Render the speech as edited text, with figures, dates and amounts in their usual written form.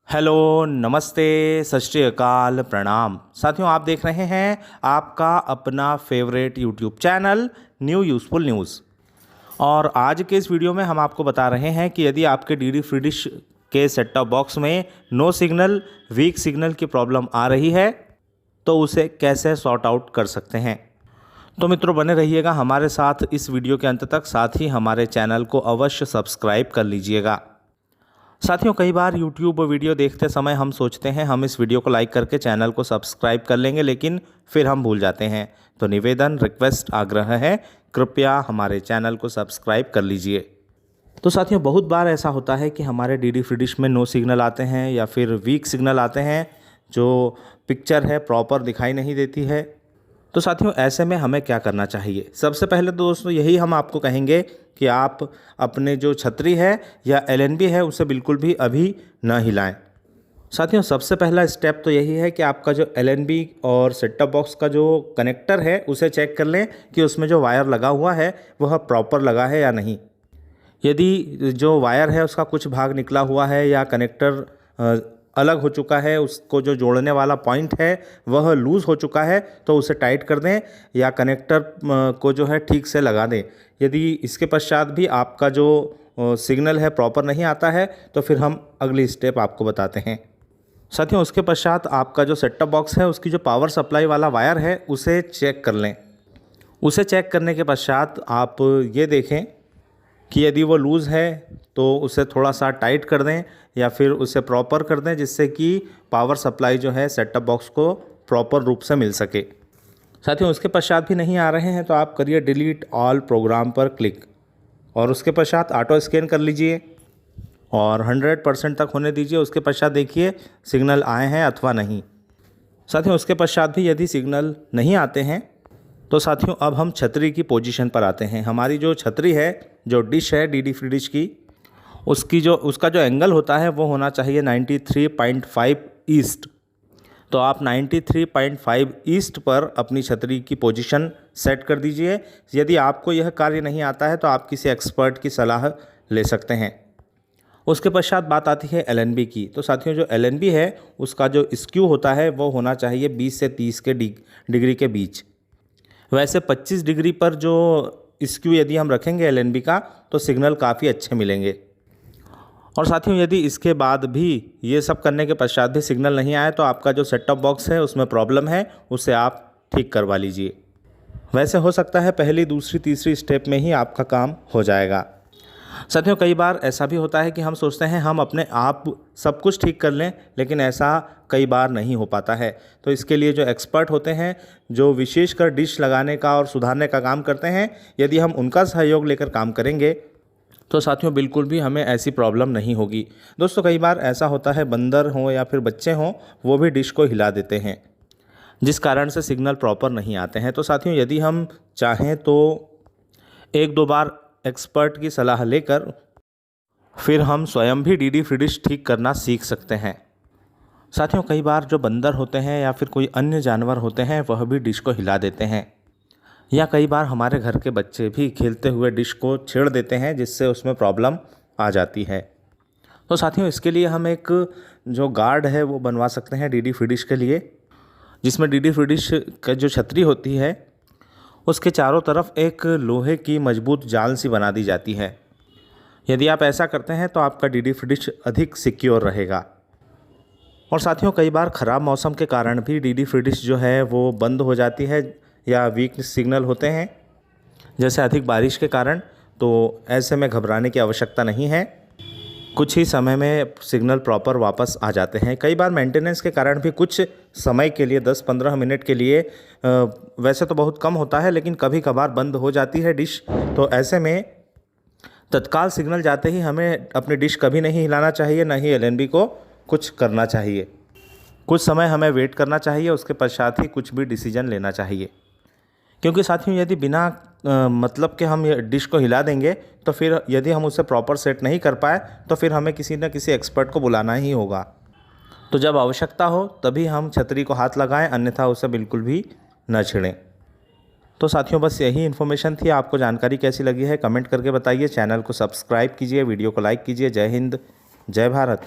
Hello, नमस्ते, सत श्री अकाल, प्रणाम। साथियों, आप देख रहे हैं आपका अपना favourite YouTube channel new useful news. और आज के इस वीडियो में हम आपको बता रहे हैं कि यदि आपके डीडी फ्री डिश के सेट टॉप बॉक्स में नो सिग्नल, वीक सिग्नल की प्रॉब्लम आ रही है तो उसे कैसे सॉर्ट आउट कर सकते हैं। तो मित्रों, बने रहिएगा हमारे साथ इस वीडियो के अंत तक। साथ ही हमारे चैनल को अवश्य सब्सक्राइब कर लीजिएगा। साथियों, कई बार YouTube वीडियो देखते समय हम सोचते हैं हम इस वीडियो को लाइक करके चैनल को सब्सक्राइब कर लेंगे, लेकिन फिर हम भूल जाते हैं। तो निवेदन, रिक्वेस्ट, आग्रह है, कृपया हमारे चैनल को सब्सक्राइब कर लीजिए। तो साथियों, बहुत बार ऐसा होता है कि हमारे डीडी फ्री डिश में नो सिग्नल आते हैं या फिर वीक सिग्नल आते हैं, जो पिक्चर है प्रॉपर दिखाई नहीं देती है। तो साथियों, ऐसे में हमें क्या करना चाहिए? सबसे पहले तो दोस्तों यही हम आपको कहेंगे कि आप अपने जो छतरी है या एलएनबी है उसे बिल्कुल भी अभी न हिलाएं। साथियों, सबसे पहला स्टेप तो यही है कि आपका जो एलएनबी और सेट टॉप बॉक्स का जो कनेक्टर है उसे चेक कर लें कि उसमें जो वायर लगा हुआ है वह प्रॉपर लगा है या नहीं। यदि जो वायर है उसका कुछ भाग निकला हुआ है या कनेक्टर अलग हो चुका है, उसको जो जोड़ने वाला पॉइंट है वह लूज़ हो चुका है, तो उसे टाइट कर दें या कनेक्टर को जो है ठीक से लगा दें। यदि इसके पश्चात भी आपका जो सिग्नल है प्रॉपर नहीं आता है तो फिर हम अगली स्टेप आपको बताते हैं। साथियों, उसके पश्चात आपका जो सेट टॉप बॉक्स है उसकी जो पावर सप्लाई वाला वायर है उसे चेक कर लें। उसे चेक करने के पश्चात आप ये देखें कि यदि वो लूज़ है तो उसे थोड़ा सा टाइट कर दें या फिर उसे प्रॉपर कर दें, जिससे कि पावर सप्लाई जो है सेट टॉप बॉक्स को प्रॉपर रूप से मिल सके। साथियों, उसके पश्चात भी नहीं आ रहे हैं तो आप करिए डिलीट ऑल प्रोग्राम पर क्लिक और उसके पश्चात ऑटो स्कैन कर लीजिए और 100% तक होने दीजिए। उसके पश्चात देखिए सिग्नल आए हैं अथवा नहीं। साथियों, उसके पश्चात भी यदि सिग्नल नहीं आते हैं तो साथियों अब हम छतरी की पोजीशन पर आते हैं। हमारी जो छतरी है, जो डिश है डीडी फ्री डिश की, उसका जो एंगल होता है वो होना चाहिए 93.5 ईस्ट। तो आप 93.5 ईस्ट पर अपनी छतरी की पोजीशन सेट कर दीजिए। यदि आपको यह कार्य नहीं आता है तो आप किसी एक्सपर्ट की सलाह ले सकते हैं। उसके पश्चात बात आती है एलएनबी की। तो साथियों, जो एलएनबी है उसका जो स्क्यू होता है वो होना चाहिए 20 से 30 के डिग्री के बीच। वैसे 25 डिग्री पर जो स्क्यू यदि हम रखेंगे एलएनबी का तो सिग्नल काफ़ी अच्छे मिलेंगे। और साथियों, यदि इसके बाद भी ये सब करने के पश्चात भी सिग्नल नहीं आए तो आपका जो सेट टॉप बॉक्स है उसमें प्रॉब्लम है, उसे आप ठीक करवा लीजिए। वैसे हो सकता है पहली, दूसरी, तीसरी स्टेप में ही आपका काम हो जाएगा। साथियों, कई बार ऐसा भी होता है कि हम सोचते हैं हम अपने आप सब कुछ ठीक कर लें, लेकिन ऐसा कई बार नहीं हो पाता है। तो इसके लिए जो एक्सपर्ट होते हैं, जो विशेषकर डिश लगाने का और सुधारने का काम करते हैं, यदि हम उनका सहयोग लेकर काम करेंगे तो साथियों बिल्कुल भी हमें ऐसी प्रॉब्लम नहीं होगी। दोस्तों, कई बार ऐसा होता है बंदर हों या फिर बच्चे हों, वो भी डिश को हिला देते हैं, जिस कारण से सिग्नल प्रॉपर नहीं आते हैं। तो साथियों, यदि हम चाहें तो एक दो बार एक्सपर्ट की सलाह लेकर फिर हम स्वयं भी डीडी फ्री डिश ठीक करना सीख सकते हैं। साथियों, कई बार जो बंदर होते हैं या फिर कोई अन्य जानवर होते हैं वह भी डिश को हिला देते हैं, या कई बार हमारे घर के बच्चे भी खेलते हुए डिश को छेड़ देते हैं, जिससे उसमें प्रॉब्लम आ जाती है। तो साथियों, इसके लिए हम एक जो गार्ड है वो बनवा सकते हैं डीडी फ्री डिश के लिए, जिसमें डीडी फ्री डिश का जो छतरी होती है उसके चारों तरफ एक लोहे की मजबूत जाल सी बना दी जाती है। यदि आप ऐसा करते हैं तो आपका डीडी फ्री डिश अधिक सिक्योर रहेगा। और साथियों, कई बार ख़राब मौसम के कारण भी डीडी फ्री डिश जो है वो बंद हो जाती है या वीक सिग्नल होते हैं, जैसे अधिक बारिश के कारण। तो ऐसे में घबराने की आवश्यकता नहीं है, कुछ ही समय में सिग्नल प्रॉपर वापस आ जाते हैं। कई बार मेंटेनेंस के कारण भी कुछ समय के लिए 10-15 मिनट के लिए, वैसे तो बहुत कम होता है लेकिन कभी कभार बंद हो जाती है डिश। तो ऐसे में तत्काल सिग्नल जाते ही हमें अपनी डिश कभी नहीं हिलाना चाहिए, न ही एलएनबी को कुछ करना चाहिए। कुछ समय हमें वेट करना चाहिए, उसके पश्चात ही कुछ भी डिसीजन लेना चाहिए। क्योंकि साथियों, यदि बिना मतलब के हम डिश को हिला देंगे तो फिर यदि हम उसे प्रॉपर सेट नहीं कर पाए तो फिर हमें किसी न किसी एक्सपर्ट को बुलाना ही होगा। तो जब आवश्यकता हो तभी हम छतरी को हाथ लगाएं, अन्यथा उसे बिल्कुल भी न छेड़ें। तो साथियों, बस यही इन्फॉर्मेशन थी। आपको जानकारी कैसी लगी है कमेंट करके बताइए। चैनल को सब्सक्राइब कीजिए, वीडियो को लाइक कीजिए। जय हिंद, जय भारत।